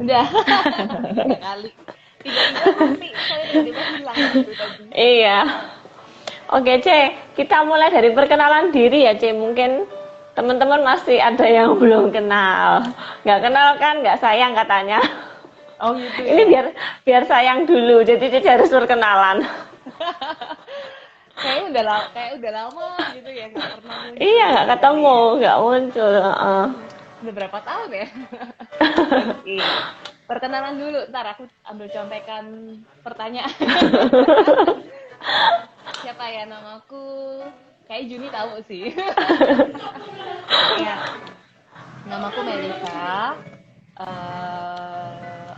Udah 3 kali. Tiba-tiba mati, saya tiba-tiba hilang gitu tadi. Iya. Oke, C. Kita mulai dari perkenalan diri ya, C. Mungkin teman-teman masih ada yang belum kenal. Nggak kenal kan, nggak sayang katanya. Oh gitu Ini ya. biar biar sayang dulu, jadi Cici harus perkenalan. Kayak udah lama gitu ya nggak pernah Iya, muncul nggak gitu kali ketemu, ya. nggak muncul. Heeh. Udah berapa tahun ya? Oke. Perkenalan dulu, ntar aku ambil contekan pertanyaan. Siapa ya namaku? Kayak Juni tahu sih. Ya, namaku Melisa.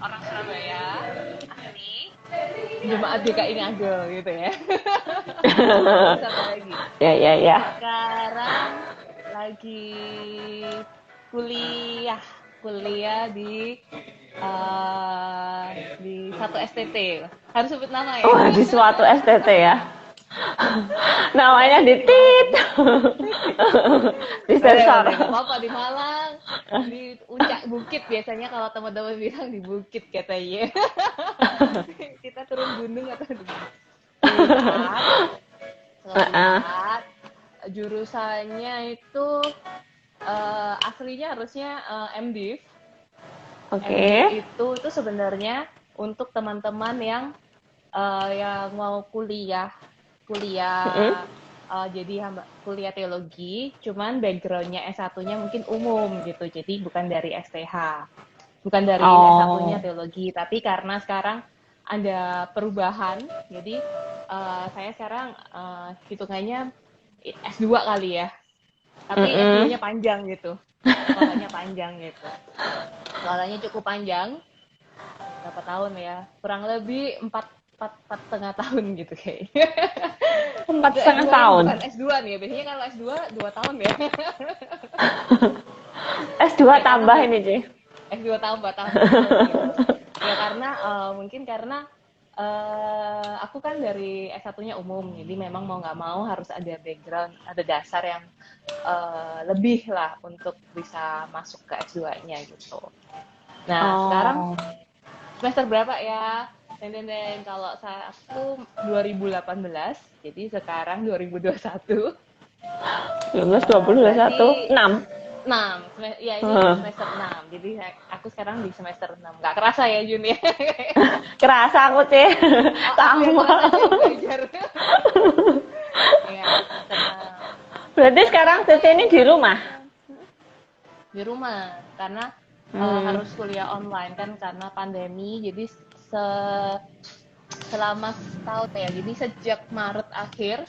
Orang Surabaya, asli. Jemaat DKI Ngagel gitu ya. Terus apa lagi? Ya, ya, ya. Sekarang lagi kuliah, kuliah di satu STT. Harus sebut nama ya. Oh, di suatu STT ya. Namanya STT di di mana tit. tadi? Di Boleh, sensor. boleh. Gak apa-apa di Malang. Di Puncak Bukit biasanya kalau teman-teman bilang di Bukit katanya. Kita turun gunung atau di Bukit. Kuliah, Heeh. kuliah. Jurusannya itu aslinya harusnya MDiv. MDiv Oke. itu sebenarnya untuk teman-teman yang mau kuliah Mm-mm. kuliah jadi kuliah teologi, cuman backgroundnya S1-nya mungkin umum gitu, jadi bukan dari STH, bukan dari S1-nya Oh. teologi, tapi karena sekarang ada perubahan, jadi saya sekarang hitungannya S2 kali ya, tapi Mm-mm. S2-nya panjang gitu, sekolahnya panjang gitu, sekolahnya cukup panjang, berapa tahun ya? Kurang lebih empat setengah tahun gitu kayaknya. Empat Itu setengah S2 yang tahun. bukan S2 nih ya. Biasanya kalau S2 2 tahun ya. S2 Ya karena tambah ini, Ci. S2 tambah tahun gitu. Ya karena mungkin karena aku kan dari S1-nya umum, jadi memang mau nggak mau harus ada background, ada dasar yang lebih lah untuk bisa masuk ke S2-nya gitu. Nah, sekarang Oh. semester berapa ya? Dan kalau aku 2018, jadi sekarang 2021. 19, 20, Berarti 21, 6. 6. Ya ini semester 6. Jadi aku sekarang di semester 6. Nggak kerasa ya Jun ya? Kerasa aku, Ci. Oh, aku yang Lama. kerasa jadi belajar. Iya, semester 6. Berarti Tapi sekarang aku Cici ini di rumah. di rumah karena Hmm. harus kuliah online kan karena pandemi. Jadi selama setahun ya. Jadi sejak Maret akhir,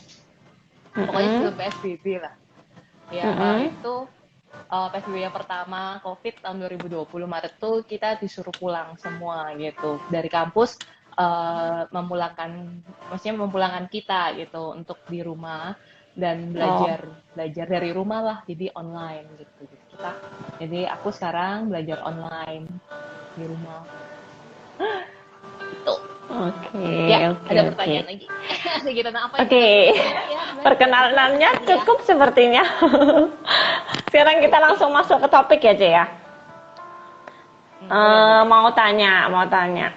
pokoknya Mm-mm. sebelum PSBB lah. Ya, Mm-mm. itu PSBB yang pertama COVID tahun 2020 Maret tuh kita disuruh pulang semua gitu. Dari kampus maksudnya memulangkan kita gitu untuk di rumah dan Oh. belajar belajar dari rumah lah, jadi online gitu. Jadi aku sekarang belajar online di rumah. Itu. Oke, Ya, oke, ada oke. pertanyaan lagi. Kita apa yang kita Oke. suka ya belajar Perkenalannya kuliah. cukup sepertinya. Sekarang kita langsung masuk ke topik ya, Ce ya. Boleh boleh. Mau tanya.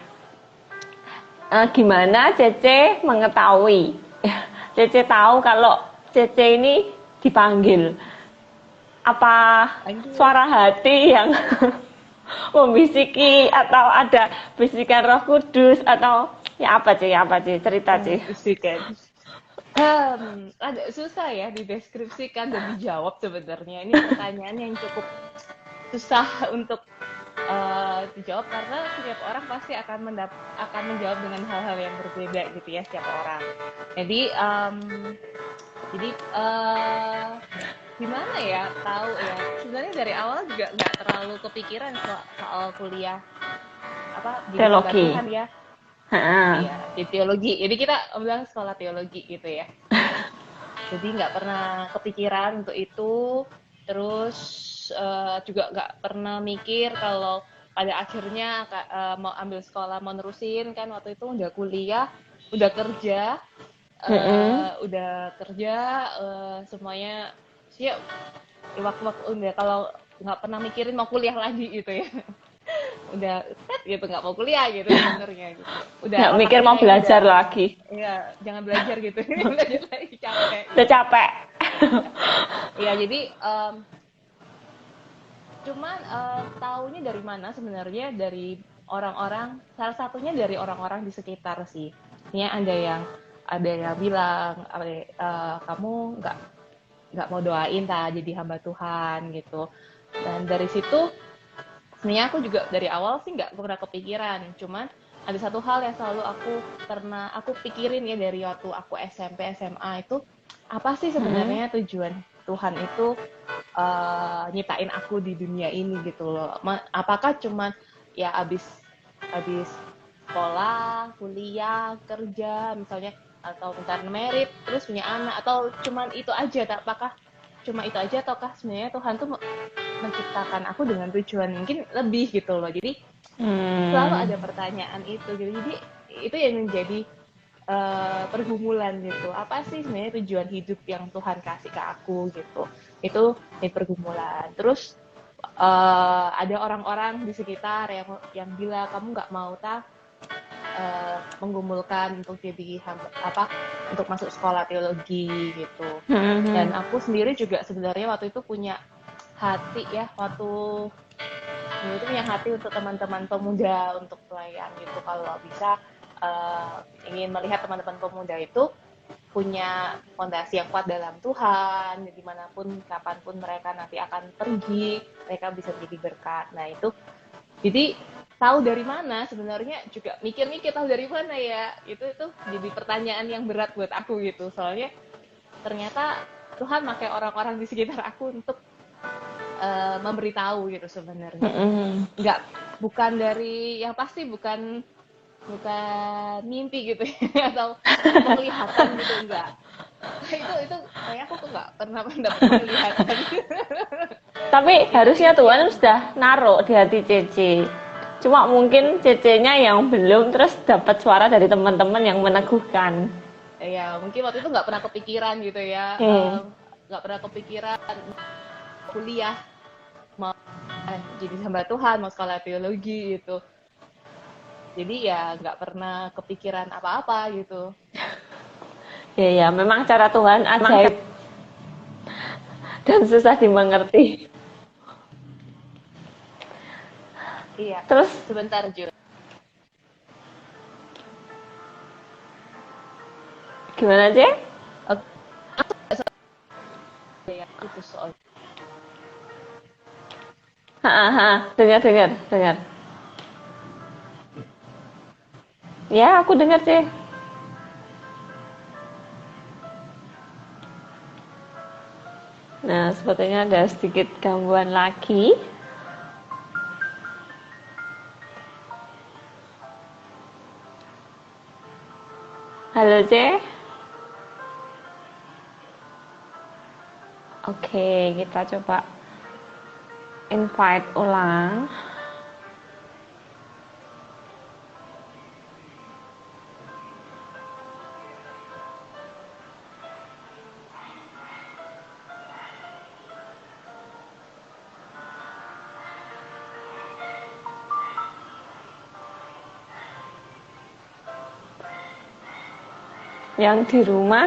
Gimana Cece mengetahui? Cece tahu kalau Cece ini dipanggil. Apa Lanjut. suara hati yang membisiki atau ada bisikan Roh Kudus atau ya apa sih? Apa sih? Cerita sih. Membisikkan. Agak susah ya dideskripsikan dan dijawab sebenarnya. Ini pertanyaan yang cukup susah untuk dijawab karena setiap orang pasti akan menjawab dengan hal-hal yang berbeda gitu ya setiap orang. Jadi gimana ya tahu ya. Sebenarnya dari awal juga nggak terlalu kepikiran soal kuliah apa jadi hamba Teologi. Tuhan ya. Heeh. Iya, di teologi. Jadi kita bilang sekolah teologi gitu ya. Jadi nggak pernah kepikiran untuk itu. Terus juga nggak pernah mikir kalau pada akhirnya mau ambil sekolah, mau nerusin kan waktu itu udah kuliah, udah kerja, Heeh. semuanya siap. Waktu-waktu udah kalau nggak pernah mikirin mau kuliah lagi gitu ya. udah gitu nggak mau kuliah gitu sebenarnya gitu. Udah Nggak mikir mau otaknya belajar udah lagi. ya jangan belajar gitu. Belajar lagi capek Udah gitu. capek. Ya jadi cuman taunya dari mana sebenarnya dari orang-orang, salah satunya dari orang-orang di sekitar sih. Ini ada yang bilang kamu nggak mau doain tak jadi hamba Tuhan gitu. Dan dari situ sebenarnya aku juga dari awal sih nggak pernah kepikiran. Cuman ada satu hal yang selalu aku pikirin ya dari waktu aku SMP SMA itu, apa sih Mm-mm. sebenarnya tujuan Tuhan itu nyiptain aku di dunia ini gitu loh. Apakah cuman ya abis sekolah, kuliah, kerja misalnya atau bentar merit terus punya anak atau cuman itu aja, apakah cuma itu aja ataukah sebenarnya Tuhan tuh menciptakan aku dengan tujuan mungkin lebih gitu loh. Jadi selalu Hmm. ada pertanyaan itu gitu. Jadi itu yang menjadi pergumulan gitu. Apa sih sebenarnya tujuan hidup yang Tuhan kasih ke aku gitu. Itu di pergumulan. Terus ada orang-orang di sekitar yang bilang kamu nggak mau menggumulkan untuk jadi untuk masuk sekolah teologi gitu. Dan Hmm. aku sendiri juga sebenarnya waktu itu punya hati ya, itu punya hati untuk teman-teman pemuda untuk pelayan gitu. Kalau bisa ingin melihat teman-teman pemuda itu punya fondasi yang kuat dalam Tuhan, dimanapun kapanpun mereka nanti akan pergi, mereka bisa menjadi berkat. Nah itu jadi tahu dari mana sebenarnya juga mikir-mikir tahu dari mana ya, itu jadi pertanyaan yang berat buat aku gitu. Soalnya ternyata Tuhan pakai orang-orang di sekitar aku untuk memberitahu gitu sebenarnya. Hmm. Nggak, bukan dari yang pasti bukan bukan mimpi gitu ya, atau penglihatan gitu, enggak. Itu kayak aku tuh nggak pernah mendapat penglihatan. Tapi harusnya Itu Tuhan yang sudah naruh di hati Cece. Cuma mungkin Cece-nya yang belum, terus dapat suara dari teman-teman yang meneguhkan. ya mungkin waktu itu nggak pernah kepikiran gitu ya, Hmm. nggak pernah kepikiran kuliah mau jadi hamba Tuhan, mau sekolah teologi gitu. Jadi ya nggak pernah kepikiran apa-apa gitu. Ya, ya, memang cara Tuhan ajaib dan susah dimengerti. Iya, Terus sebentar Jul. gimana, Cek? Oke, ya itu soal. Dengar, dengar, dengar. Ya, aku dengar, Cek. Nah, sepertinya ada sedikit gangguan lagi. Halo, Cek. Oke, kita coba invite ulang. Yang di rumah,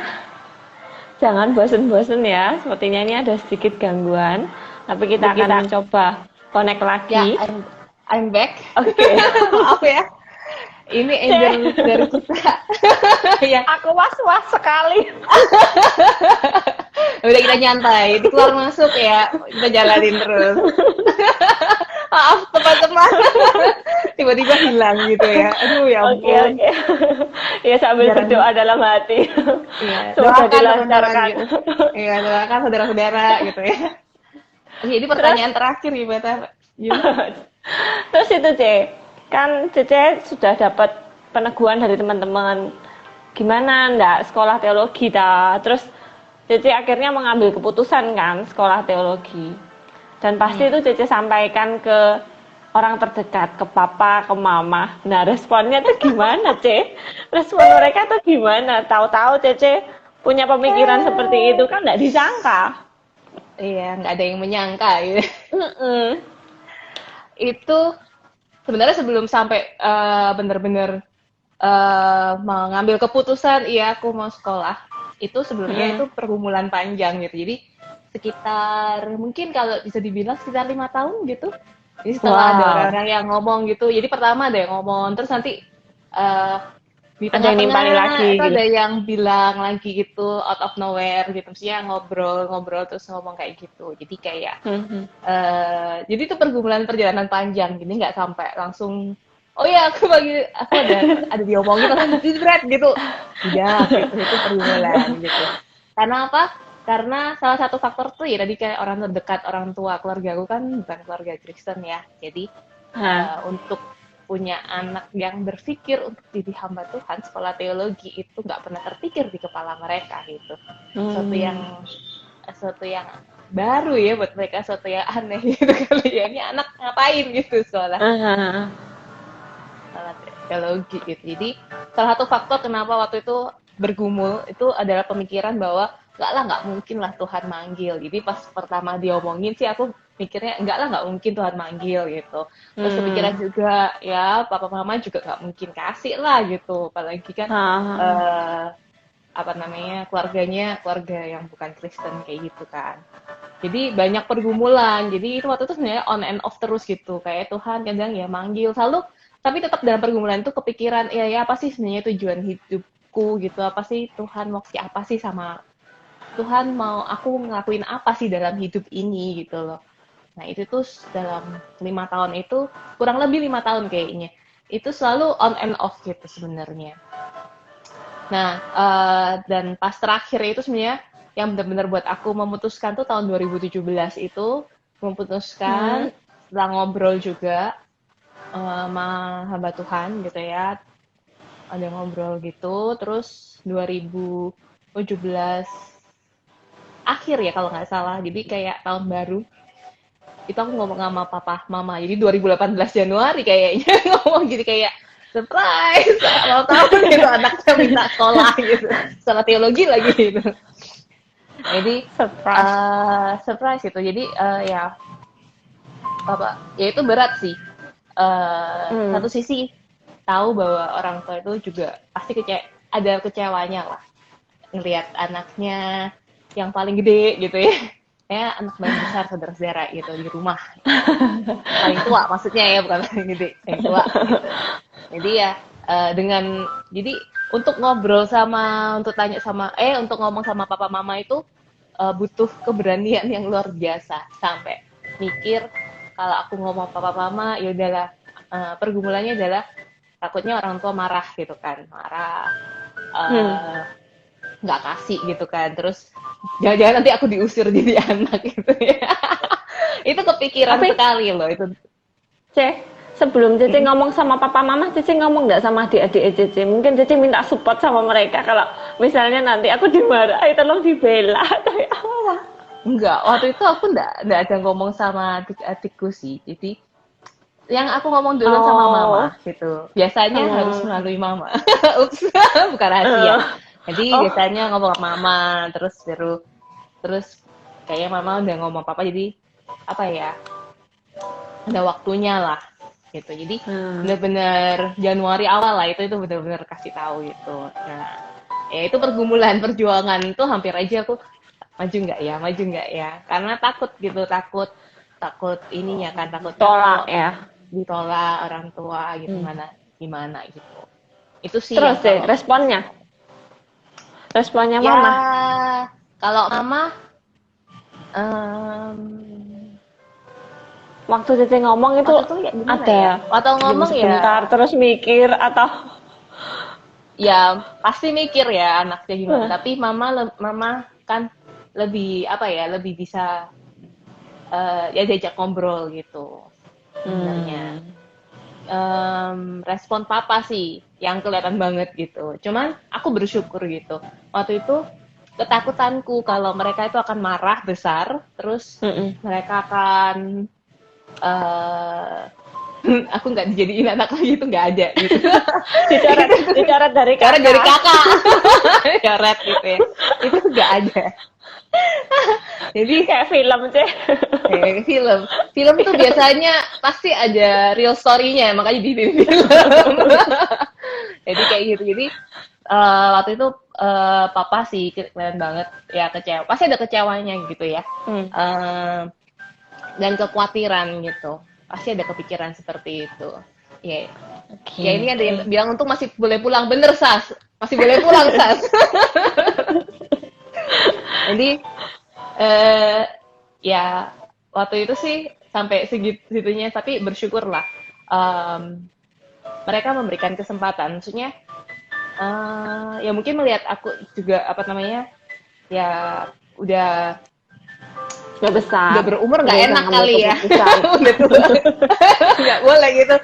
jangan bosen-bosen ya. Sepertinya ini ada sedikit gangguan. Tapi kita akan mencoba connect Ya, lagi. I'm back. Oke. Maaf ya. Ini angel Cek, dari kita. Ya, aku was-was sekali. udah kita nyantai, di keluar masuk ya, kita jalanin terus. Maaf teman-teman, tiba-tiba hilang gitu ya. Aduh ya Oke, ampun. oke. Ya, sambil Jarang. berdoa dalam hati. Iya, Semoga doakan teman-teman dilancarkan. gitu. Iya, doakan saudara-saudara gitu ya. Oke, ini Terus, pertanyaan terakhir gimana, Yun? terus itu Cek, kan Cece sudah dapat peneguhan dari teman-teman. Gimana ndak sekolah teologi ta? Terus Cece akhirnya mengambil keputusan kan sekolah teologi. Dan pasti itu Cece sampaikan ke orang terdekat, ke papa, ke mama. Nah, responnya tuh gimana, Ce? Respon mereka tuh gimana? Tahu-tahu Cece punya pemikiran seperti itu kan nggak disangka. Iya, nggak ada yang menyangka gitu. Mm-mm. Itu sebenarnya sebelum sampai bener-bener mengambil keputusan iya aku mau sekolah, itu sebelumnya itu pergumulan panjang gitu. Jadi sekitar mungkin kalau bisa dibilang sekitar 5 tahun gitu. Jadi setelah ada Wow, orang-orang yang ngomong gitu, jadi pertama ada yang ngomong, terus nanti eh, di ada yang nimpali tengah-tengah lagi. itu ada yang bilang lagi gitu out of nowhere gitu, maksudnya ngobrol-ngobrol terus ngomong kayak gitu. Jadi kayak Mhm. jadi itu pergumulan perjalanan panjang, jadi nggak sampai langsung oh ya aku ada diomongin langsung berat gitu, tidak gitu itu pergumulan gitu. Karena apa? Karena salah satu faktor tuh ya tadi kayak orang terdekat orang tua keluarga aku kan bukan keluarga Kristen ya, jadi Nah, untuk punya anak yang berpikir untuk jadi hamba Tuhan sekolah teologi itu nggak pernah terpikir di kepala mereka gitu, sesuatu yang hmm. sesuatu yang baru ya buat mereka, sesuatu yang aneh gitu kali ya, ini anak ngapain gitu sekolah Ah, sekolah teologi gitu. Jadi salah satu faktor kenapa waktu itu bergumul itu adalah pemikiran bahwa nggak mungkin lah Tuhan manggil. Jadi pas pertama diomongin sih aku mikirnya nggak mungkin Tuhan manggil gitu. Terus kepikiran hmm. juga ya papa mama juga nggak mungkin kasih lah gitu, apalagi kan Ah, eh, apa namanya keluarganya keluarga yang bukan Kristen kayak gitu kan. Jadi banyak pergumulan. Jadi itu waktu itu sebenarnya on and off terus gitu. Kayak Tuhan kadang ya manggil selalu, tapi tetap dalam pergumulan itu kepikiran ya apa sih sebenarnya tujuan hidupku gitu. Apa sih Tuhan mau kasih apa sih sama Tuhan mau aku ngelakuin apa sih dalam hidup ini gitu loh. Nah itu tuh dalam 5 tahun itu kurang lebih 5 tahun kayaknya itu selalu on and off gitu sebenarnya. Nah, dan pas terakhir itu sebenarnya yang benar-benar buat aku memutuskan tuh tahun 2017 itu hmm. memutuskan setelah ngobrol juga sama hamba Tuhan gitu ya, ada ngobrol gitu, terus 2017 akhir ya kalau nggak salah, jadi kayak tahun baru itu aku ngomong sama papa mama, jadi 2018 Januari kayaknya ngomong, jadi kayak surprise awal tahun gitu anaknya minta sekolah gitu, sekolah teologi lagi gitu. Jadi Surprise. surprise itu, jadi ya apa ya itu berat sih. Hmm. Satu sisi tahu bahwa orang tua itu juga pasti ada kecewanya lah ngelihat anaknya yang paling gede gitu ya, ya anak paling besar saudara-saudara gitu di rumah, paling tua maksudnya ya, bukan paling gede, paling tua gitu. Jadi ya dengan jadi untuk ngobrol sama untuk tanya sama untuk ngomong sama papa mama itu butuh keberanian yang luar biasa, sampai mikir kalau aku ngomong papa mama ya udahlah, pergumulannya adalah takutnya orang tua marah gitu kan, marah Hmm. eh, nggak kasih gitu kan, terus jangan-jangan nanti aku diusir jadi anak gitu ya. Itu kepikiran Tapi, sekali loh itu. Ce, sebelum Cici ngomong sama papa mama, Cici ngomong nggak sama adik-adik Cici? Mungkin Cici minta support sama mereka kalau misalnya nanti aku dimarahi, tolong dibela atau ya apa? Enggak, waktu itu aku enggak ada ngomong sama adik-adikku sih. Jadi yang aku ngomong dulu sama Oh, mama gitu. Biasanya harus hmm. melalui mama. Ups, bukan rahasia. Eh, Jadi oh, biasanya ngomong sama mama, terus kayaknya mama udah ngomong papa, jadi apa ya? Ada waktunya lah gitu. Jadi hmm. bener-bener Januari awal lah itu bener-bener kasih tahu gitu. Nah, ya itu pergumulan perjuangan itu hampir aja aku maju nggak ya, karena takut gitu, takut takut ininya kan, takutnya Tolak kalau ya. ditolak orang tua gitu, Hmm. gimana gimana gitu. Itu sih Terus yang deh, kalau responnya ya mama. kalau mama um, Waktu Cici ngomong itu waktu itu ya gimana ada ya, waktu diem ngomong ya sebentar, terus mikir atau ya pasti mikir ya anaknya gimana, tapi mama kan lebih apa ya, lebih bisa ya diajak ngobrol gitu sebenarnya. hmm. Respon papa sih yang kelihatan banget gitu. Cuman aku bersyukur gitu. Waktu itu ketakutanku kalau mereka itu akan marah besar, terus Mm-mm. mereka akan uh, aku nggak dijadiin anak lagi, itu nggak ada gitu. Dicoret, dicoret dari Karena dari kakak. kakak, coret gitu ya. Itu nggak ada. Jadi Kayak film, Ce. kayak film tuh biasanya pasti ada real story-nya, makanya di film. Jadi kayak gitu. Jadi waktu itu papa sih keren banget ya, kecewa. Pasti ada kecewanya gitu ya. Hmm. Dan kekhawatiran gitu. Pasti ada kepikiran seperti itu. Ya, ya ini ada yang Oke. bilang untung masih boleh pulang. Bener, Sas. Masih boleh pulang, Sas. Jadi ya waktu itu sih sampai segitunya, tapi bersyukurlah mereka memberikan kesempatan. Maksudnya ya mungkin melihat aku juga apa namanya ya udah Udah besar. udah berumur Udah nggak bisa enak ngambil kali ya. keputusan. Udah tua. Nggak boleh gitu.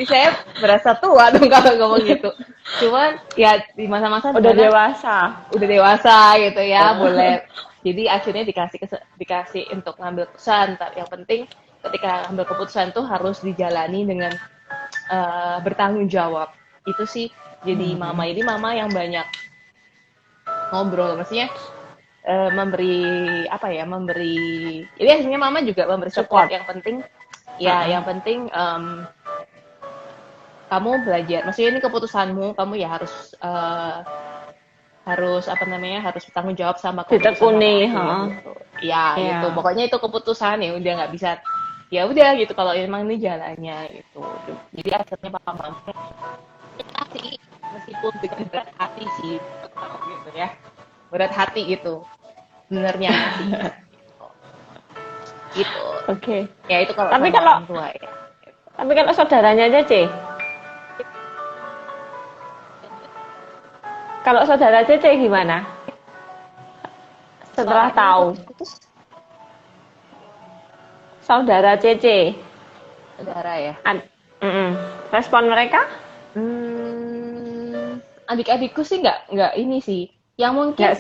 Saya berasa tua dong kalau ngomong gitu. Cuman ya di masa-masa Udah dimana dewasa. udah dewasa gitu ya, boleh. Jadi akhirnya dikasih untuk ngambil keputusan. Yang penting ketika ngambil keputusan tuh harus dijalani dengan bertanggung jawab. Itu sih jadi mama. Jadi mama yang banyak ngobrol, maksudnya memberi apa ya, jadi akhirnya mama juga memberi support. Support. Yang penting ya, yang penting kamu belajar, maksudnya ini keputusanmu, kamu ya harus apa namanya, harus bertanggung jawab sama keputusan Ditekuni, kamu gitu. Ya Iya. gitu, pokoknya itu keputusan, ya udah nggak bisa, ya udah gitu kalau emang ini jalannya gitu. Jadi akhirnya papa mama kasih, meskipun dengan berat hati sih gitu ya, berat hati gitu sebenarnya sih gitu. Oke. Ya itu kalau Tapi sama kalau orang tua ya. tapi kalau saudaranya aja, Ce. Kalau saudara Cece gimana? Setelah Suaranya tahu. putus, Saudara Cece. saudara ya. Respon mereka? Adik-adikku sih nggak ini sih, yang mungkin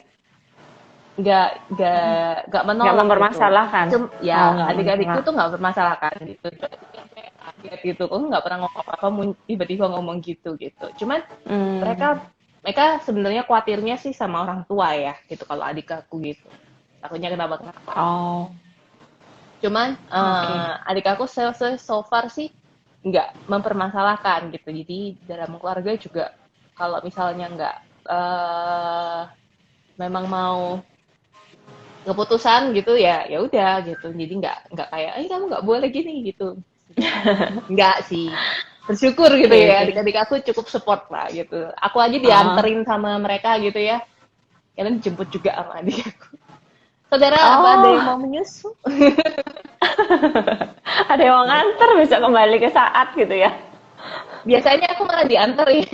Nggak nggak menolak nggak mempermasalahkan. gitu. Ya Nggak adik-adikku masalah. tuh nggak bermasalahkan gitu. Kaget gitu, aku nggak pernah ngomong apa-apa, tiba-tiba ngomong gitu. Cuman mereka sebenarnya khawatirnya sih sama orang tua ya gitu, kalau adik aku gitu. Takutnya kenapa. Oh. Cuman adik aku so far sih nggak mempermasalahkan gitu. Jadi dalam keluarga juga kalau misalnya nggak memang mau keputusan gitu ya, ya udah gitu. Jadi nggak kayak, kamu nggak boleh gini gitu. Nggak sih. Bersyukur gitu ya. Adik-adik aku cukup support lah gitu. Aku aja dianterin sama mereka gitu ya. Kalian dijemput juga sama adik aku. Saudara, apa ada yang mau menyusul? Ada yang mau nganter bisa kembali ke saat gitu ya. Biasanya aku malah dianterin.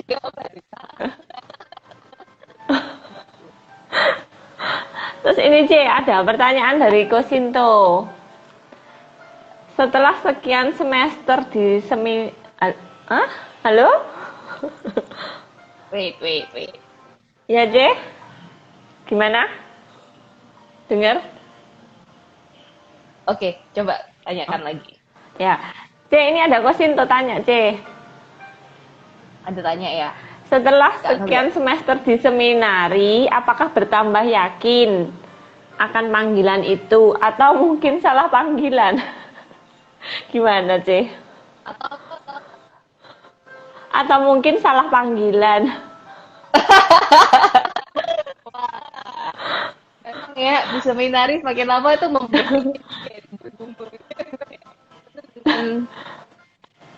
Terus ini C, ada pertanyaan dari Kosinto. Setelah sekian semester di Halo? Wait. Ya C? Gimana? Dengar? Oke, coba tanyakan lagi. Ya. C, ini ada Kosinto tanya C. Ada tanya ya? Setelah sekian semester di seminari, apakah bertambah yakin akan panggilan itu atau mungkin salah panggilan? Gimana, C? Atau mungkin salah panggilan? Emang ya, di seminaris makin lama itu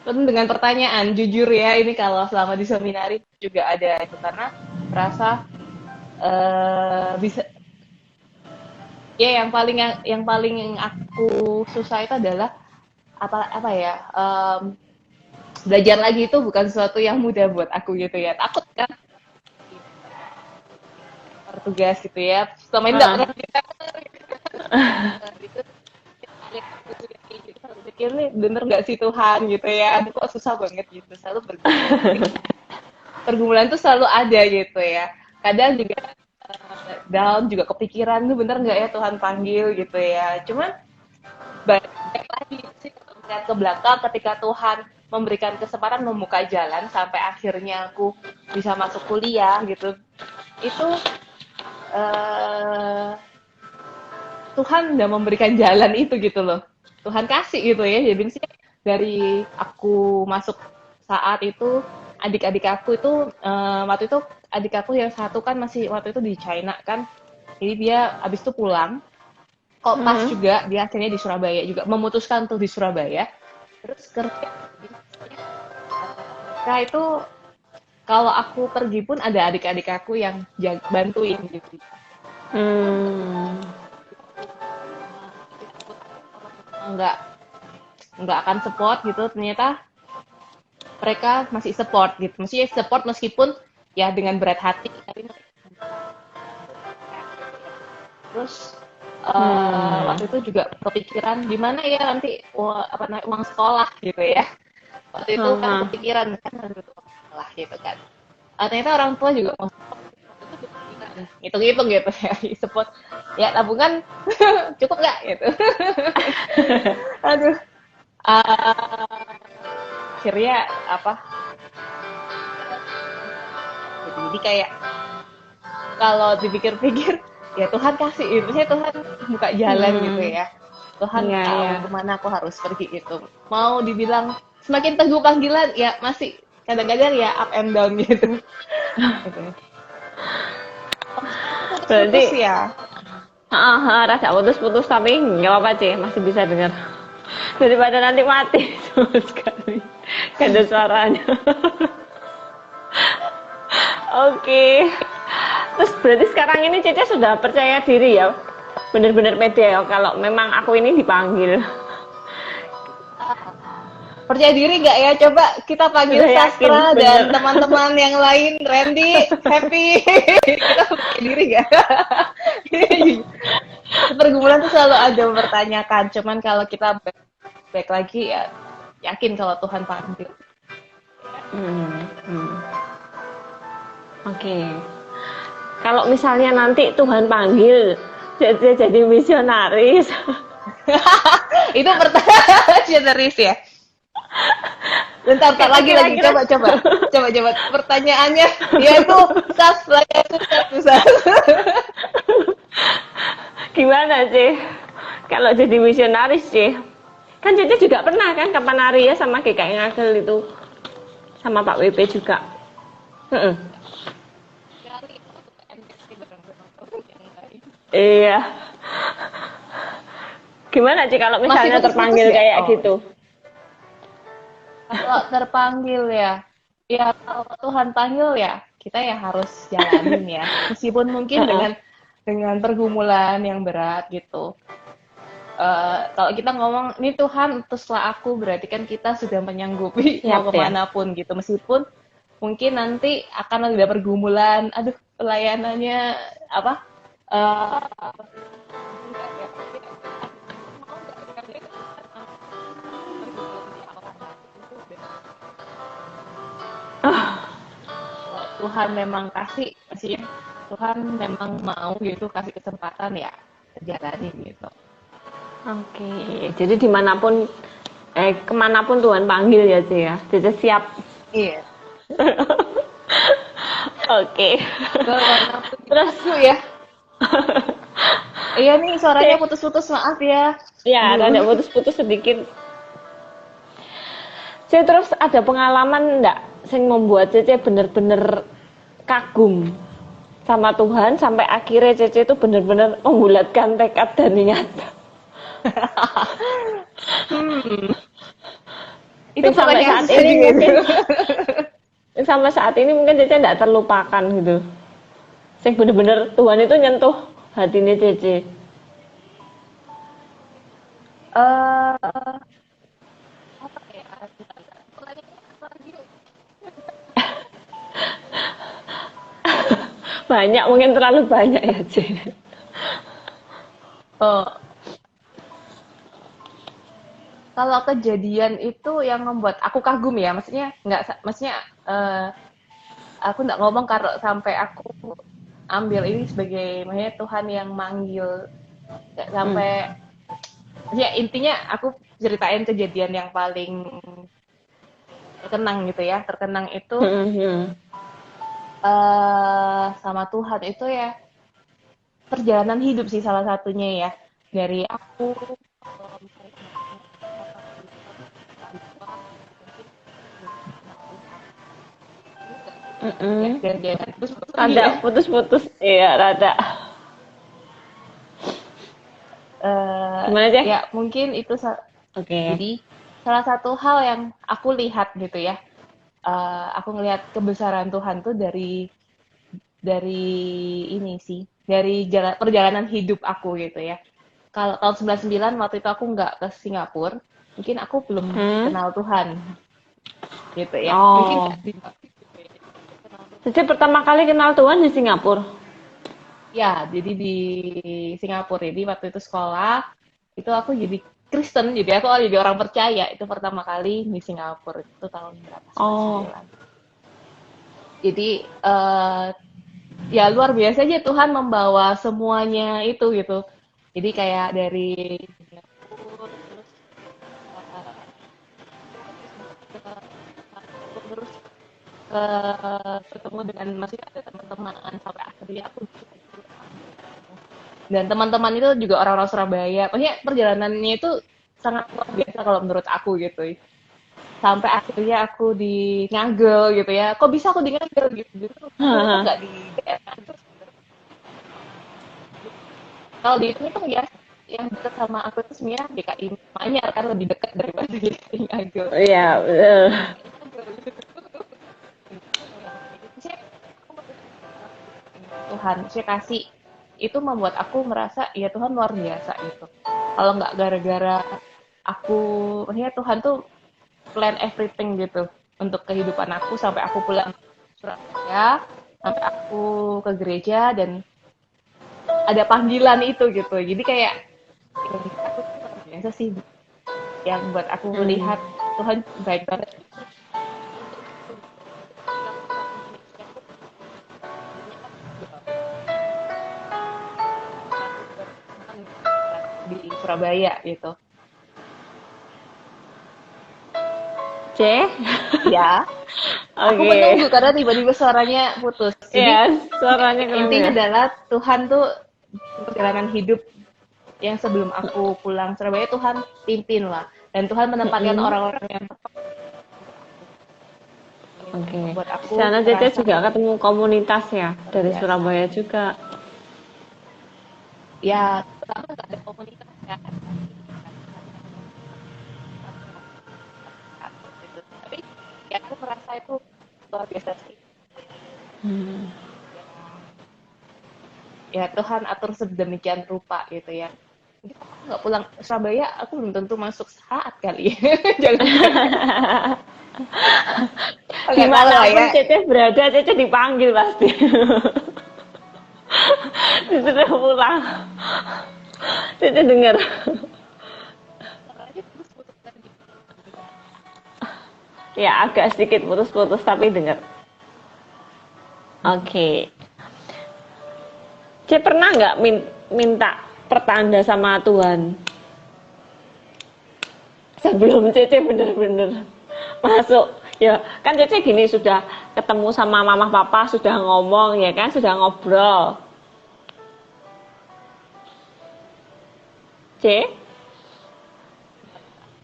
penuh dengan pertanyaan. Jujur ya, ini kalau selama di seminaris juga ada itu, karena merasa bisa ya, yang paling aku susah itu adalah apa ya, belajar lagi itu bukan sesuatu yang mudah buat aku gitu ya. Takut kan tugas gitu ya, selama ini nggak pernah pikir nih bener nggak sih Tuhan gitu ya. Aduh, kok susah banget gitu, selalu pergumulan tuh selalu ada gitu ya. Kadang juga down, juga kepikiran tuh bener nggak ya Tuhan panggil gitu ya. Cuman balik lagi sih, melihat ke belakang ketika Tuhan memberikan kesempatan, membuka jalan sampai akhirnya aku bisa masuk kuliah gitu. Itu Tuhan udah memberikan jalan itu gitu loh. Tuhan kasih gitu ya. Jadi sih dari aku masuk saat itu adik-adik aku itu waktu itu adik aku yang satu kan masih waktu itu di China kan. Jadi dia abis itu pulang. Kok pas juga dia akhirnya di Surabaya juga memutuskan untuk di Surabaya. Terus kerja. Nah itu kalau aku pergi pun ada adik-adik aku yang bantuin gitu. Hmm. nggak nggak akan support gitu, ternyata mereka masih support gitu, masih support meskipun ya dengan berat hati. Terus waktu itu juga kepikiran gimana ya nanti uang sekolah gitu ya. Waktu itu kan kepikiran kan harus uang sekolah gitu kan. Ternyata orang tua juga mau support. Hitung-hitung gitu ya, support ya tabungan cukup nggak gitu. Aduh, akhirnya apa? Jadi kayak kalau dipikir-pikir ya Tuhan kasih itu, saya Tuhan buka jalan gitu ya. Tuhan tahu kemana aku harus pergi itu. Mau dibilang semakin teguh panggilan ya masih kadang-kadang ya up and down gitu. Berarti ya. Rasa putus-putus tapi nggak apa-apa sih, masih bisa dengar. Daripada nanti mati sama sekali, gak ada suaranya. Oke. Terus berarti sekarang ini Cece sudah percaya diri ya, benar-benar pede ya kalau memang aku ini dipanggil. Percaya diri nggak ya? Coba kita panggil Sastra dan teman-teman yang lain. Randy, Happy. Kita percaya diri nggak? Pergumulan tuh selalu ada mempertanyakan. Cuman kalau kita back lagi ya yakin kalau Tuhan panggil. Oke. Kalau misalnya nanti Tuhan panggil jadi misionaris. Itu pertanyaan misionaris ya? Bentar lagi coba pertanyaannya yaitu susah. Gimana sih kalau jadi misionaris sih? Kan Cici juga pernah kan kapan hari ya sama GKI Ngagel itu sama Pak WP juga. Iya. Gimana sih kalau misalnya terpanggil ya? Kayak gitu? Kalau terpanggil ya kalau Tuhan panggil ya kita ya harus jalanin ya, meskipun mungkin dengan pergumulan yang berat gitu. Kalau kita ngomong ini Tuhan utuslah aku, berarti kan kita sudah menyanggupi mau kemanapun gitu, meskipun mungkin nanti akan ada pergumulan, aduh pelayanannya apa Tuhan memang kasih Tuhan memang mau gitu kasih kesempatan ya jalanin gitu. Oke, jadi dimanapun kemanapun Tuhan panggil ya Ci ya, Cici siap. Iya. Oke. Terus ya. Iya nih suaranya putus-putus, maaf ya. Iya, ada putus-putus sedikit. Cici terus ada pengalaman enggak yang membuat Cici bener-bener kagum sama Tuhan sampai akhirnya Cici itu bener-bener membulatkan tekad dan niat? Itu sampai saat ini mungkin sampai saat ini mungkin Cici tidak terlupakan gitu. Yang bener-bener Tuhan itu nyentuh hatinya Cici. Apa ya? Banyak, mungkin terlalu banyak ya Cici. Kalau kejadian itu yang membuat aku kagum ya, maksudnya aku nggak ngomong kalau sampai aku ambil ini sebagai maksudnya Tuhan yang manggil, nggak sampai ya intinya aku ceritain kejadian yang paling terkenang itu sama Tuhan itu ya perjalanan hidup sih salah satunya ya. dari aku ya Mm-mm. dan terus lagi Rada ya. putus-putus, iya rada. Eh, Gimana Ceh? ya mungkin itu Oke. jadi salah satu hal yang aku lihat gitu ya. Aku ngelihat kebesaran Tuhan tuh dari ini sih, dari perjalanan hidup aku gitu ya. Kalau tahun 99 waktu itu aku nggak ke Singapura, mungkin aku belum Hmm? kenal Tuhan gitu ya. Mungkin Oh. di Cece pertama kali kenal Tuhan di Singapura. ya, jadi di Singapura. Jadi waktu itu sekolah, itu aku jadi Kristen, jadi aku jadi orang percaya. Itu pertama kali di Singapura, itu tahun berapa? Oh. 99. Jadi ya luar biasa aja Tuhan membawa semuanya itu gitu. Jadi kayak dari Singapura, terus terus ketemu dengan masih ada teman-teman sampai akhirnya aku dan teman-teman itu juga orang-orang Surabaya. Maksudnya perjalanannya itu sangat luar biasa kalau menurut aku gitu. Sampai akhirnya aku di Ngagel gitu ya. Kok bisa aku di Ngagel gitu? Gitu. Ngagel itu nggak di daerah. Kalau dihitung ya yang dekat sama aku itu sebenarnya DKI Manyar kan lebih dekat daripada DKI Ngagel. Iya, betul. Tuhan, saya kasih itu membuat aku merasa ya Tuhan luar biasa gitu. Kalau nggak gara-gara aku, maksudnya Tuhan tuh plan everything gitu untuk kehidupan aku sampai aku pulang ke Surabaya, sampai aku ke gereja dan ada panggilan itu gitu. Jadi kayak ya, aku tuh luar biasa sih yang buat aku Hmm. melihat Tuhan baik banget. Di Surabaya gitu. C. Ya, aku menunggu Oke. karena tiba-tiba suaranya putus. Jadi Ya, suaranya keren intinya ya. adalah Tuhan tuh perjalanan hidup yang sebelum aku pulang Surabaya Tuhan pimpin lah dan Tuhan menempatkan Mm-mm. orang-orang yang tepat yang Oke. membuat Di aku sana Cece merasa juga ketemu komunitas ya dari terbiasa. Surabaya juga. Ya, pertama nggak ada komunitas ya, gitu. Tapi ya aku merasa itu luar biasa sih. Hmm. Ya, ya Tuhan atur sedemikian rupa gitu ya. Mungkin aku nggak pulang Surabaya, aku belum tentu masuk saat kali ya. Jangan-jangan. Nggak tahu lah ya. Dimanapun Cece berada, Cece dipanggil pasti. Disuruh pulang. Cece dengar. Caranya putus-putus tadi. Ya, agak sedikit putus-putus tapi dengar. Oke. Cece pernah nggak minta pertanda sama Tuhan? Sebelum Cece bener-bener masuk. Ya, kan Cece gini sudah ketemu sama mama papa, sudah ngomong ya kan, sudah ngobrol. C?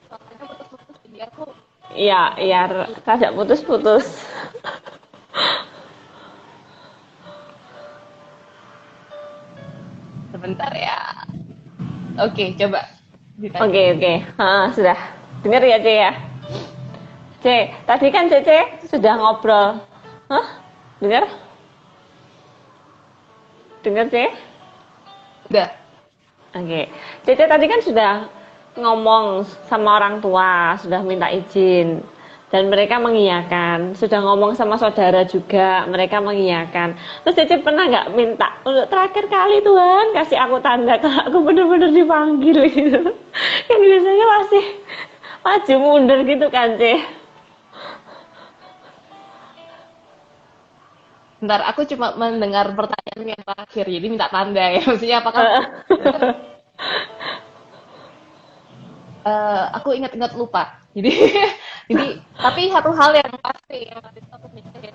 Soalnya putus-putus jadi aku Iya, iya, rada putus-putus. sebentar ya. Oke, coba ditanya Oke, lagi. oke. Sudah. Dengar ya, C ya. C, tadi kan Cece sudah ngobrol. Hah? Dengar? Dengar, C? Udah. Oke. Cece tadi kan sudah ngomong sama orang tua, sudah minta izin. Dan mereka mengiyakan. Sudah ngomong sama saudara juga, mereka mengiyakan. Terus Cece pernah nggak minta, untuk terakhir kali Tuhan, kasih aku tanda kalau aku bener-bener dipanggil gitu. Kan biasanya masih maju mundur gitu kan, C? Bentar, aku cuma mendengar pertanyaan yang terakhir, jadi minta tanda ya. Maksudnya apakah aku ingat-ingat lupa. Jadi jadi tapi satu hal yang pasti yang waktu itu aku mikir ya,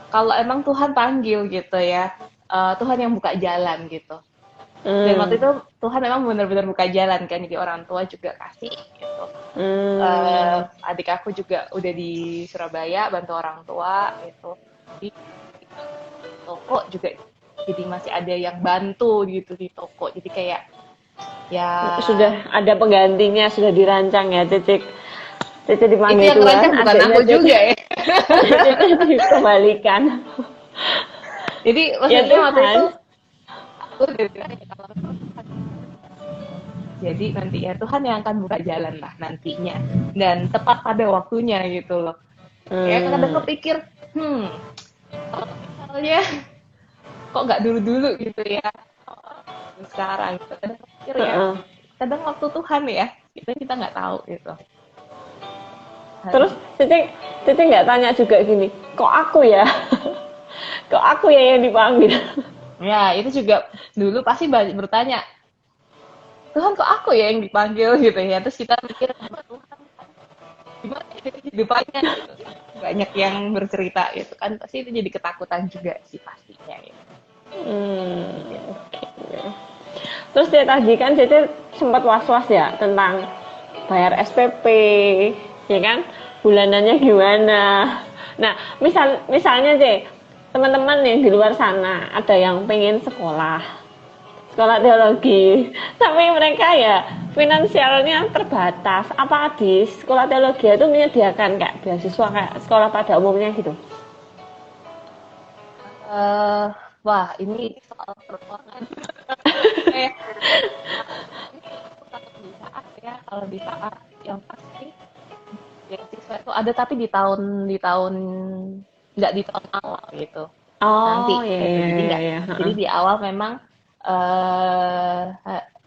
kalau emang Tuhan panggil gitu ya, Tuhan yang buka jalan gitu. Dan waktu itu Tuhan memang benar-benar buka jalan kan, jadi orang tua juga kasih gitu. Adik aku juga udah di Surabaya bantu orang tua gitu. Di toko juga jadi masih ada yang bantu gitu di toko. Jadi kayak ya Sudah ada penggantinya, sudah dirancang ya, Cece. Cece itu dipanggil yang Tuhan, ngerancang bukan adiknya aku Cece, juga ya. Cece dikembalikan. Jadi Ya maksudnya waktu Tuhan. itu aku udah bilang ya kalau jadi nanti ya Tuhan yang akan buka jalan lah nantinya dan tepat pada waktunya gitu loh. Ya kadang kepikir, kalau misalnya kok nggak dulu-dulu gitu ya, sekarang gitu. Kadang kepikir ya, kadang waktu Tuhan ya, kita nggak tahu gitu. Terus Cece, Cece nggak tanya juga gini, kok aku ya? Kok aku ya yang dipanggil? Ya itu juga dulu pasti banyak bertanya, Tuhan kok aku ya yang dipanggil gitu ya. Terus kita mikir, Tuhan gimana ya kehidupannya gitu. Banyak yang bercerita gitu kan, pasti itu jadi ketakutan juga sih pastinya ya. Gitu. Terus dia tadi kan Cece sempat was-was ya tentang bayar SPP, ya kan? Bulanannya gimana? Nah, misalnya C, teman-teman yang di luar sana ada yang pengen sekolah teologi, tapi mereka ya finansialnya terbatas. Apa di sekolah teologi itu menyediakan kayak beasiswa kayak sekolah pada umumnya gitu? Eh, wah ini soal keuangan. Kayak ini kalau di saat ya, kalau di saat yang pasti beasiswa itu ada tapi di tahun nggak di tahun awal gitu. Nanti Oh, ya, gitu. ya, Jadi ya, nggak. ya, Jadi ya. di awal memang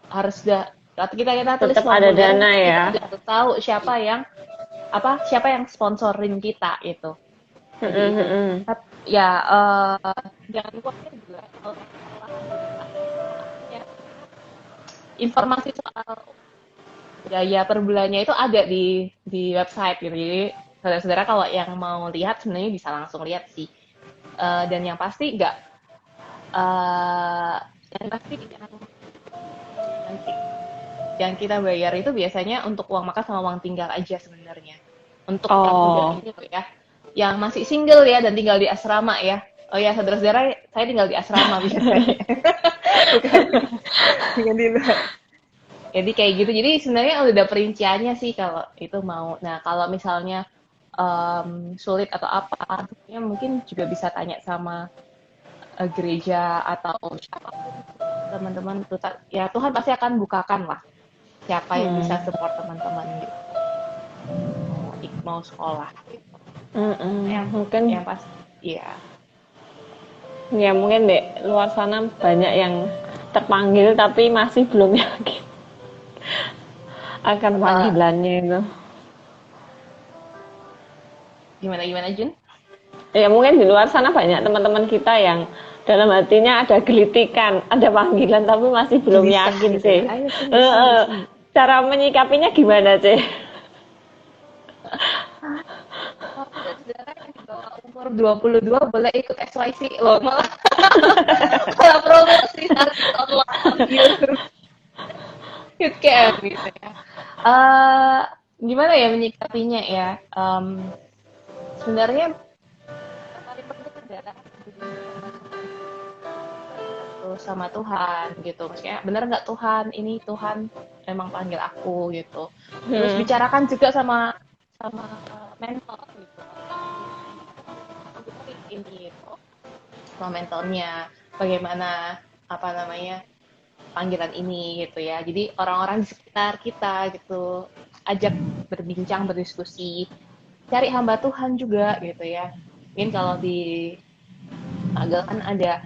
harus udah waktu kita tulis Tetap ada formulir dana kita ya. udah harus tahu siapa yang sponsorin kita itu. Jadi itu ya jangan lupa juga kalau ya, informasi soal biaya per bulannya itu ada di website gitu. Jadi saudara-saudara kalau yang mau lihat sebenarnya bisa langsung lihat sih. Dan yang pasti nggak yang pasti yang kita bayar itu biasanya untuk uang makan sama uang tinggal aja sebenarnya. Untuk yang udah Oh, ini loh ya, yang masih single ya dan tinggal di asrama ya. Oh ya saudara-saudara, saya tinggal di asrama biasanya. Bukan dengan di luar. Jadi kayak gitu. Jadi sebenarnya udah ada perinciannya sih kalau itu mau. Nah kalau misalnya sulit atau apa, sebenarnya mungkin juga bisa tanya sama gereja atau siapapun teman-teman itu. Ya Tuhan pasti akan bukakan lah siapa yang bisa support teman-teman gitu mau sekolah gitu. mungkin Yang pasti ya ya mungkin deh luar sana banyak yang terpanggil tapi masih belum yakin akan uh, panggilannya itu. gimana gimana Jun? Ya mungkin di luar sana banyak teman-teman kita yang dalam hatinya ada gelitikan, ada panggilan tapi masih belum Gelisah yakin gitu ya. sih. Ayo sini sini sini. Cara menyikapinya gimana sih? Saudara yang di bawah umur 22 boleh ikut SYC loh malah malah promosi satu online youth camp gitu ya. Gimana ya menyikapinya ya? Sebenarnya yang paling penting adalah sama Tuhan gitu. Maksudnya bener nggak Tuhan? Ini Tuhan memang panggil aku gitu. Terus bicarakan juga sama sama mentor gitu. Ini gitu. Sama mentornya bagaimana apa namanya panggilan ini gitu ya. Jadi orang-orang di sekitar kita gitu ajak berbincang, berdiskusi, cari hamba Tuhan juga gitu ya. Mungkin kalau di Magel kan ada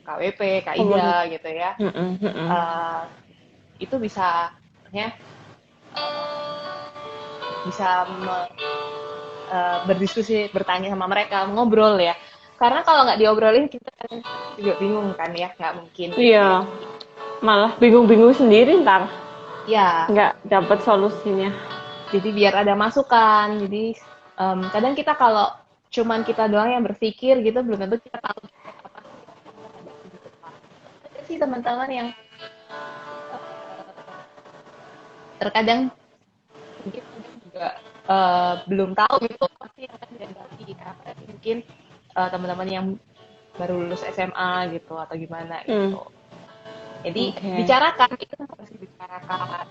KWP, Komunik. KIDA gitu ya. Uh, itu bisa ya bisa berdiskusi, bertanya sama mereka, ngobrol ya. Karena kalau nggak diobrolin kita juga bingung kan ya, nggak mungkin. Iya, malah bingung-bingung sendiri ntar. Ya, Nggak dapat solusinya. jadi biar ada masukan. Jadi kadang kita kalau cuman kita doang yang berpikir gitu, belum tentu kita tahu apa sih. sih teman-teman yang terkadang mungkin juga belum tahu gitu pasti akan dihadapi. Apalagi mungkin teman-teman yang baru lulus SMA gitu atau gimana gitu. Jadi bicarakan, itu harus dibicarakan.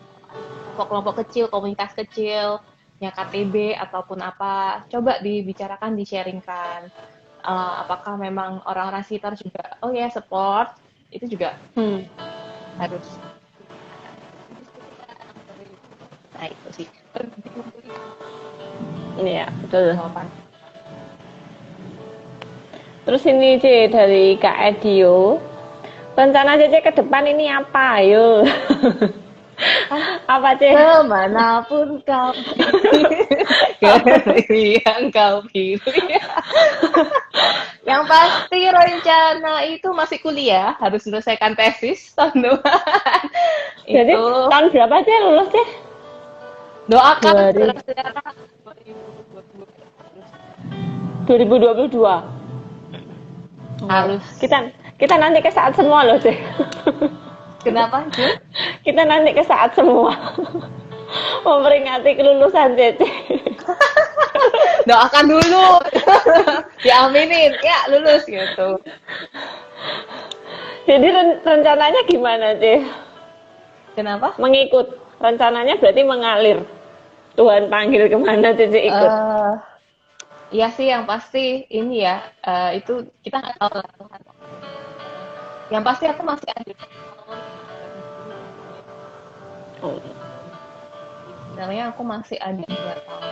Kelompok-kelompok kecil, komunitas kecil, yang KTB ataupun apa, coba dibicarakan, di-sharingkan. Apakah memang orang-orang sekitar juga, oh ya support, itu juga harus. Nah itu sih. Iya, betul. Jawaban. Terus ini C dari Kak Edio. Rencana Cece ke depan ini apa? Ayo. Apa C? Kemanapun kau pilih, yang kau pilih. Yang pasti rencana itu masih kuliah, harus selesaikan tesis tahun depan. Jadi Itu tahun berapa C lulus C? doakan 2022. harus. Kita nanti ke saat semua loh C. Kenapa Jun? Kita nanti ke saat semua. Memperingati kelulusan Cece. Doakan dulu. Diaminin, ya lulus gitu. Jadi rencananya gimana C? Kenapa? Mengikut. Rencananya berarti mengalir. Tuhan panggil kemana Cece ikut? Iya sih, yang pasti ini ya, itu kita nggak tahu lah Tuhan. Yang pasti aku masih ada tahun. Sebenarnya aku masih ada 2 tahun.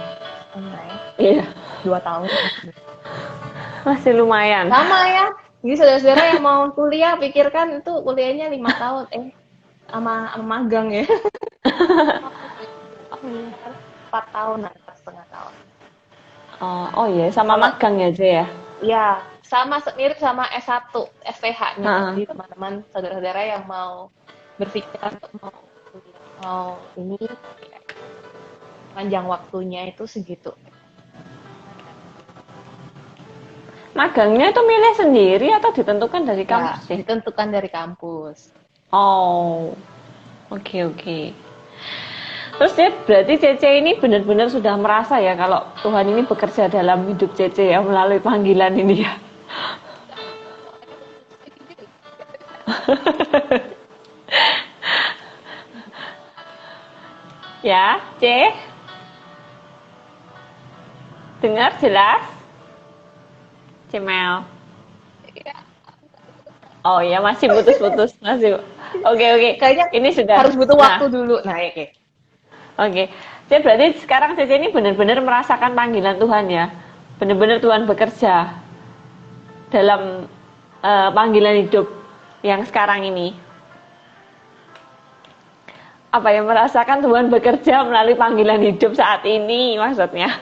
Enggak ya? Iya. 2 tahun. Masih lumayan. Sama ya. Jadi saudara-saudara yang mau kuliah, pikirkan itu kuliahnya 5 tahun. Sama magang ya. 4 tahun, 4,5 tahun. Oh iya, sama magang ya C ya? Iya, sama mirip sama S1, SPH-nya. Jadi teman-teman, saudara-saudara yang mau berpikir untuk mau ini, panjang waktunya itu segitu. Magangnya itu milih sendiri atau ditentukan dari kampus sih? Ditentukan dari kampus. Oh, oke. Terus ya berarti Cece ini benar-benar sudah merasa ya kalau Tuhan ini bekerja dalam hidup Cece ya melalui panggilan ini ya. Ya, C. Dengar jelas? Cemel. Oh ya, masih putus-putus, masih. Oke. Kayaknya ini sudah harus butuh waktu dulu. Nah, oke. Oke. Jadi berarti sekarang Cece ini benar-benar merasakan panggilan Tuhan ya. Benar-benar Tuhan bekerja dalam panggilan hidup yang sekarang ini. Apa yang merasakan Tuhan bekerja melalui panggilan hidup saat ini maksudnya?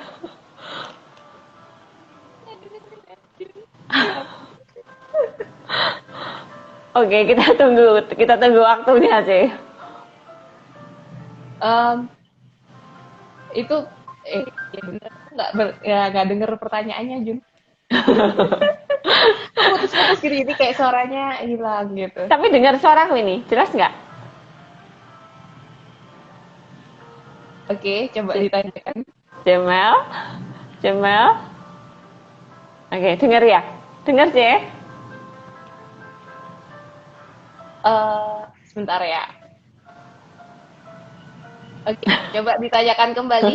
Oke, kita tunggu waktunya, C. Itu ya bener nggak denger pertanyaannya Jun. Putus-putus gini kayak suaranya hilang gitu. Tapi dengar suaraku ini, jelas nggak? Oke, coba ditanyakan. Jemel. Oke, dengar ya? Dengar C? Sebentar ya. Oke, coba ditanyakan kembali.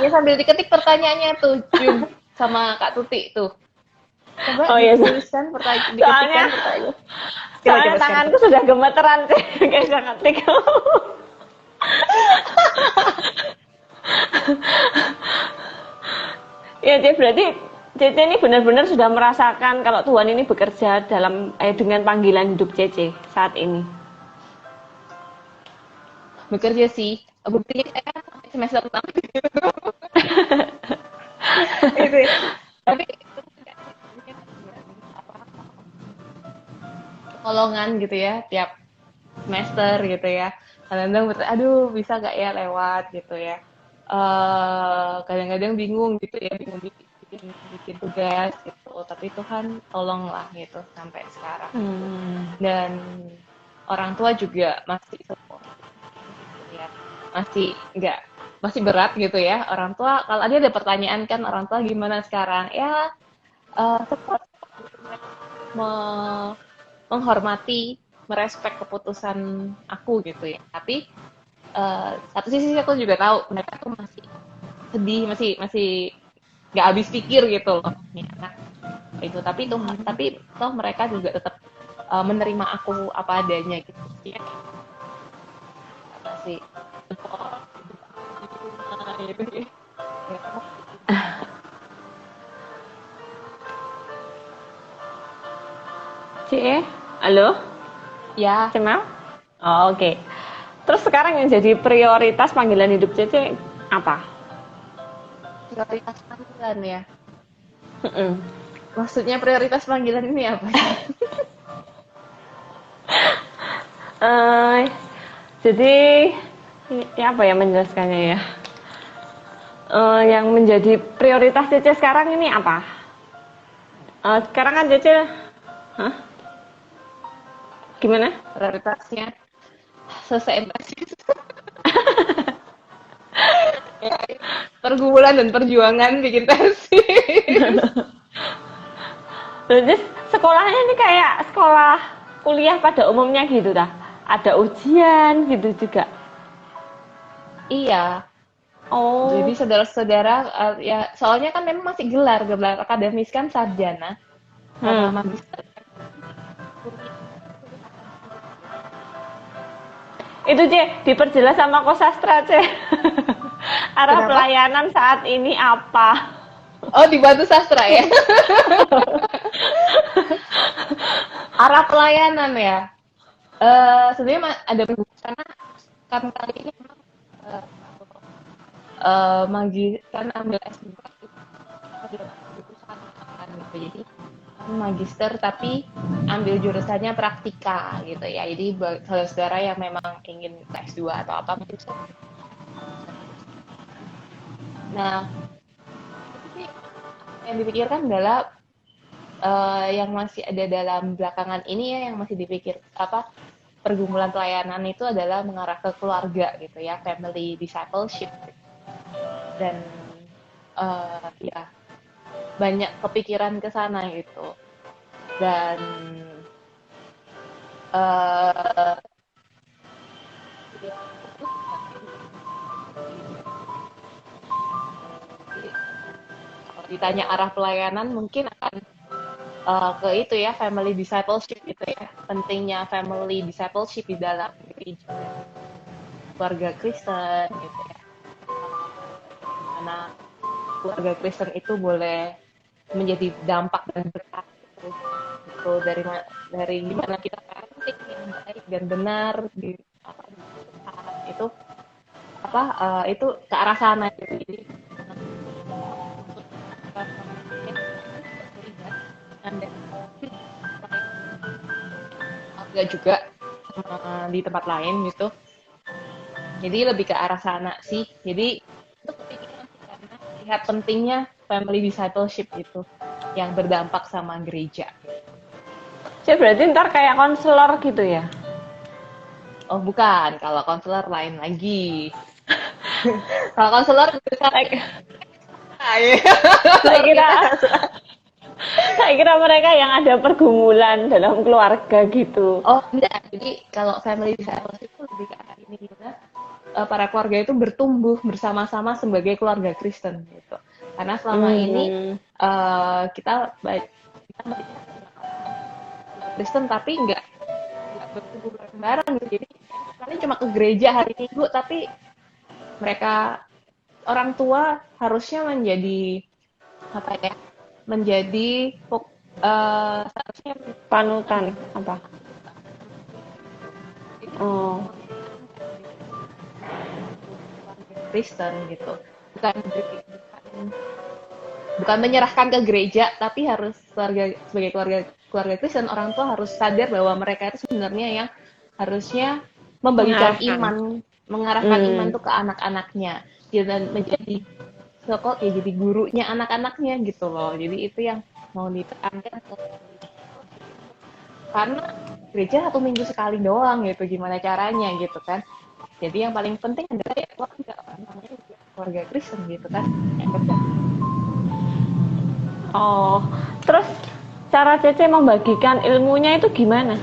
Ya sambil diketik pertanyaannya tuh, Jun sama Kak Tuti tuh. Coba dituliskan pertanyaan, diketikkan pertanyaan. Soalnya tanganku sudah gemeteran, kayak bisa ngetik. Ya, berarti Cece ini benar-benar sudah merasakan kalau Tuhan ini bekerja dalam dengan panggilan hidup Cece saat ini. Bekerja sih, buktinya saya sampai semester 6 itu. Tapi kolongan gitu ya tiap semester gitu ya. Kadang-kadang aduh bisa nggak ya lewat gitu ya. Kadang-kadang bingung gitu ya, bingung bikin tugas gitu, tapi Tuhan tolonglah gitu sampai sekarang. Dan orang tua juga masih support, ya masih berat gitu ya orang tua. Kalau ada pertanyaan kan orang tua gimana sekarang ya, support, menghormati, merespek keputusan aku gitu ya. Tapi satu sisi aku juga tahu mereka tuh masih sedih, masih nggak habis pikir gitu loh nih anak itu. Tapi toh mereka juga tetap menerima aku apa adanya gitu ya. Masih support gitu ya. Cie, halo, Ya, Cemel? Oh, oke. Terus sekarang yang jadi prioritas panggilan hidup Cece apa? prioritas panggilan ya. Mm-mm. Maksudnya prioritas panggilan ini apa sih? Eh, jadi ya apa ya menjelaskannya ya? Yang menjadi prioritas Cece sekarang ini apa? Sekarang kan Cece, hah? Gimana? Prioritasnya selesai ya, pergumulan dan perjuangan bikin tesis. Terus sekolahnya ini kayak sekolah kuliah pada umumnya gitu dah. Ada ujian gitu juga. Iya, Oh, jadi saudara-saudara ya soalnya kan memang masih gelar akademis kan sarjana sama hmm. magister. Itu C, diperjelas sama Kosastra C. Arah Kenapa? pelayanan saat ini apa? Oh, di Batu Sastra ya. Arah pelayanan ya. Sebenarnya ada karena kan kali ini memang kan ambil S2 ada jurusan kan gitu. Jadi magister tapi ambil jurusannya praktika gitu ya. Jadi saudara-saudara yang memang ingin S2 atau apa mungkin. Nah, yang dipikirkan adalah yang masih ada dalam belakangan ini ya, yang masih dipikir apa pergumulan pelayanan itu adalah mengarah ke keluarga gitu ya, family discipleship. Dan ya banyak kepikiran ke sana gitu. Dan uh, kalau ditanya arah pelayanan mungkin akan ke itu ya, family discipleship gitu ya, pentingnya family discipleship di dalam gereja, keluarga Kristen gitu ya, karena keluarga Kristen itu boleh menjadi dampak dan berkat gitu, dari gimana kita parenting yang baik dan benar di itu itu ke arah sana jadi juga di tempat lain gitu. Jadi lebih ke arah sana sih. Jadi itu kepikiran sih karena lihat pentingnya family discipleship itu yang berdampak sama gereja. C berarti ntar kayak konselor gitu ya? Oh bukan, kalau konselor lain lagi. Kalau konselor bisa Like, saya kira saya kira mereka yang ada pergumulan dalam keluarga gitu. Oh enggak, jadi kalau family discipleship itu lebih ke arah ini gimana para keluarga itu bertumbuh bersama-sama sebagai keluarga Kristen gitu. Karena selama ini kita Kristen tapi nggak bertumbuh bareng-bareng gitu. Jadi kalian cuma ke gereja hari Minggu, tapi mereka orang tua harusnya menjadi apa ya? Menjadi seharusnya Panutan apa? Oh, Kristen gitu. Bukan menyerahkan ke gereja, tapi harus sebagai keluarga Kristen, orang tua harus sadar bahwa mereka itu sebenarnya yang harusnya membagikan mengarahkan. iman, mengarahkan iman tuh ke anak-anaknya dan menjadi kok ya jadi gurunya anak-anaknya gitu loh. Jadi itu yang mau ditekankan karena gereja 1 minggu sekali doang gitu, gimana caranya gitu kan. Jadi yang paling penting adalah ya keluarga, namanya juga keluarga Kristen gitu kan. Oh, terus cara Cece membagikan ilmunya itu gimana?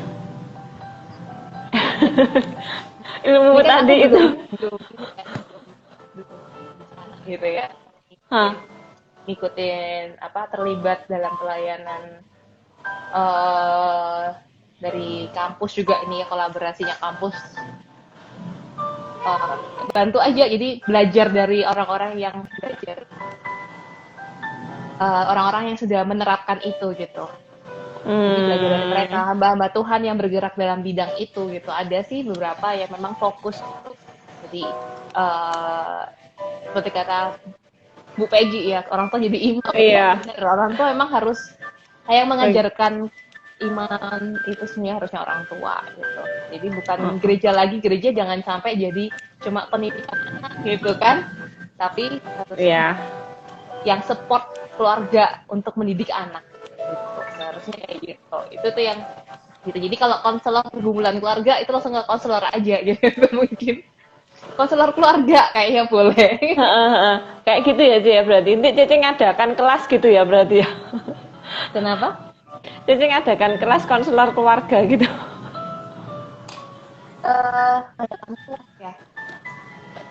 Ini Ilmu kan aku tadi itu. belum ini kan, belum di sana gitu ya. Hah. Ngikutin apa terlibat dalam pelayanan eh dari kampus juga ini ya, kolaborasinya kampus. Eh, bantu aja, jadi belajar dari orang-orang yang belajar, orang-orang yang sudah menerapkan itu gitu. Jadi belajar dari mereka, Hmm, hamba-hamba Tuhan yang bergerak dalam bidang itu gitu. Ada sih beberapa yang memang fokus gitu. Jadi seperti kata Bu Peggy ya, orang tua jadi imam. Iya iya. benar, orang tua emang harus kayak mengajarkan iman itu sebenarnya harusnya orang tua gitu. Jadi bukan gereja lagi, gereja jangan sampai jadi cuma pendidikan anak gitu kan, tapi harusnya Iya. yang support keluarga untuk mendidik anak gitu. Seharusnya kayak gitu. Itu tuh yang gitu. Jadi kalau konselor pergumulan keluarga itu langsung ke konselor aja gitu mungkin. Konselor keluarga kayaknya boleh. Heeh, heeh. Kayak gitu ya, Ce ya berarti. Nanti Cece ngadakan kelas gitu ya berarti ya. Kenapa? Cece ngadakan kelas konselor keluarga gitu. Ada konselor ya.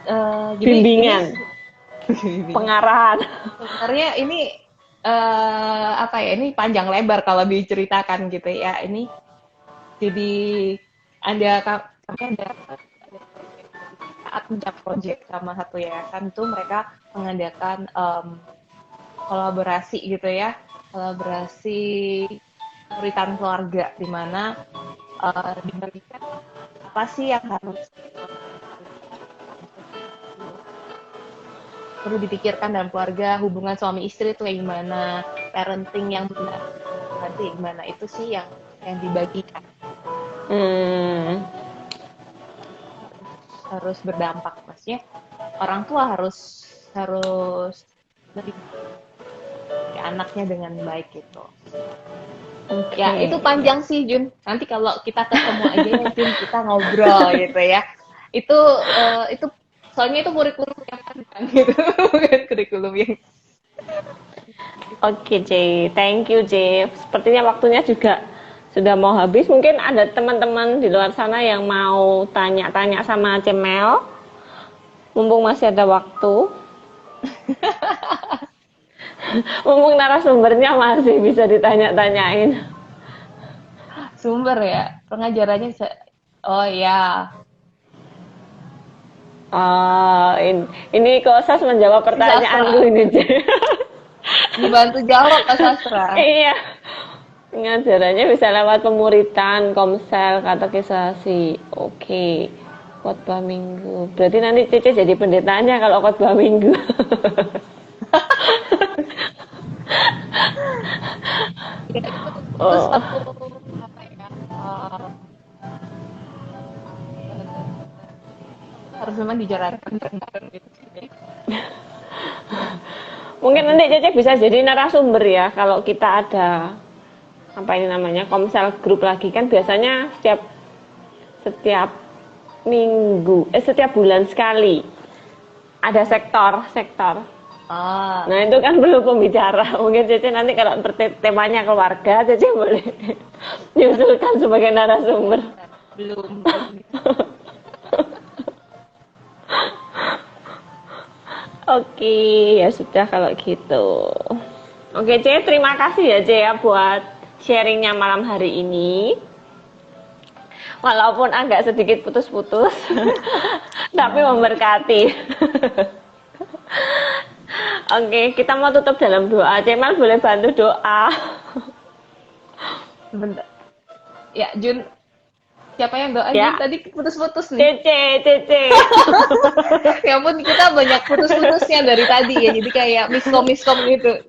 Jadi ini Bimbingan, pengarahan. sebenarnya ini apa ya? Ini panjang lebar kalau diceritakan gitu ya. Ini jadi ada kami ada saat puncak project sama satu yayasan tuh mereka mengadakan kolaborasi gitu ya, kolaborasi uritan keluarga di mana dibagikan apa sih yang harus perlu dipikirkan dalam keluarga, hubungan suami istri itu kayak gimana, parenting yang benar nanti gimana, itu sih yang dibagikan. Hmm, Harus berdampak, maksudnya orang tua harus harus anaknya dengan baik gitu. oke. Ya itu panjang sih Jun. Nanti kalau kita ketemu aja ya Jun, kita ngobrol gitu ya. Itu soalnya itu kurikulum yang panjang gitu, bukan kurikulum yang. Oke, C. Thank you, C. Sepertinya waktunya juga sudah mau habis. Mungkin ada teman-teman di luar sana yang mau tanya-tanya sama Cemel. Mumpung masih ada waktu. Mumpung narasumbernya masih bisa ditanya-tanyain. Sumber ya pengajarannya oh ya Ini kok Sas menjawab pertanyaanku sastra ini, C. dibantu jawab Kak Sastra. Iya. Pengajarannya bisa lewat pemuritan, komsel, katekisasi. Oke. Khotbah minggu. Berarti nanti Cece jadi pendetanya kalau khotbah minggu. Ya, itu Oh. suatu apa ya, harus memang dijalankan bareng-bareng gitu. Mungkin nanti Cece bisa jadi narasumber ya kalau kita ada apa ini namanya komsel grup lagi kan biasanya setiap setiap minggu setiap bulan sekali ada sektor. Ah, Nah itu kan belum pembicara. Mungkin Cece nanti kalau temanya keluarga Cece boleh diusulkan sebagai narasumber. belum. Oke, ya sudah kalau gitu. Oke, C, terima kasih ya, C, ya, buat sharingnya malam hari ini. Walaupun agak sedikit putus-putus, tapi memberkati. Oke, kita mau tutup dalam doa. Cemal boleh bantu doa. Sebentar. Ya, Jun. Siapa yang doa Ya. Jun? Tadi putus-putus nih. Cece. Ya ampun, kita banyak putus-putusnya dari tadi ya. Jadi kayak miskom gitu.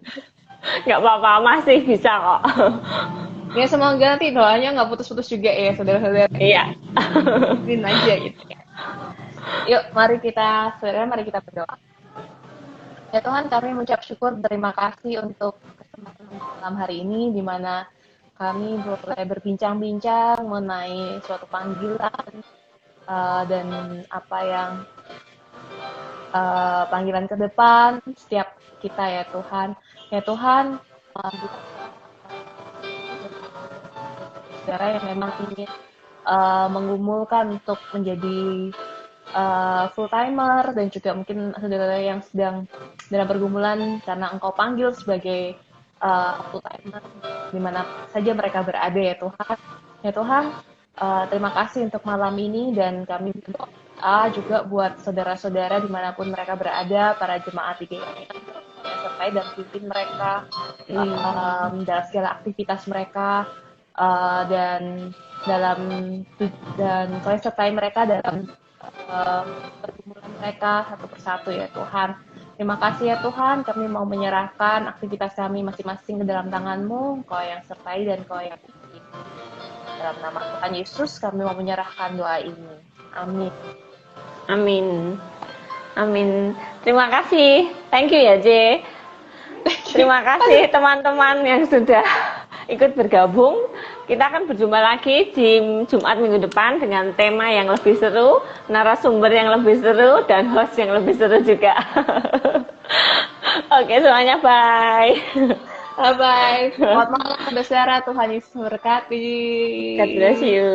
Nggak apa-apa, masih bisa kok. Ya semoga nanti doanya nggak putus-putus juga ya, saudara-saudara. Iya. Mungkin aja gitu ya. Yuk, mari kita berdoa. Ya Tuhan, kami mengucap syukur, terima kasih untuk kesempatan malam hari ini, di mana kami boleh berbincang-bincang mengenai suatu panggilan dan apa yang panggilan ke depan setiap kita ya Tuhan. Ya Tuhan, saudara yang memang ingin menggumulkan untuk menjadi full timer, dan juga mungkin saudara yang sedang dalam pergumulan karena Engkau panggil sebagai full timer di mana saja mereka berada ya Tuhan. Ya Tuhan, terima kasih untuk malam ini, dan kami berdoa juga buat saudara-saudara dimanapun mereka berada, para jemaat di GKI yang sertai dan pimpin mereka dalam segala aktivitas mereka, dan kalian sertai mereka dalam pergumulan mereka satu persatu ya Tuhan. Terima kasih ya Tuhan, kami mau menyerahkan aktivitas kami masing-masing ke dalam tangan-Mu, Engkau yang sertai dan Engkau yang pimpin. Dalam nama Tuhan Yesus kami mau menyerahkan doa ini. Amin. Amin. Amin. Terima kasih. Thank you ya, J. Terima kasih teman-teman yang sudah ikut bergabung. Kita akan berjumpa lagi di Jumat minggu depan dengan tema yang lebih seru, narasumber yang lebih seru, dan host yang lebih seru juga. Oke, semuanya bye. Bye-bye. Selamat malam, saudara. Tuhan Yesus memberkati. God bless you.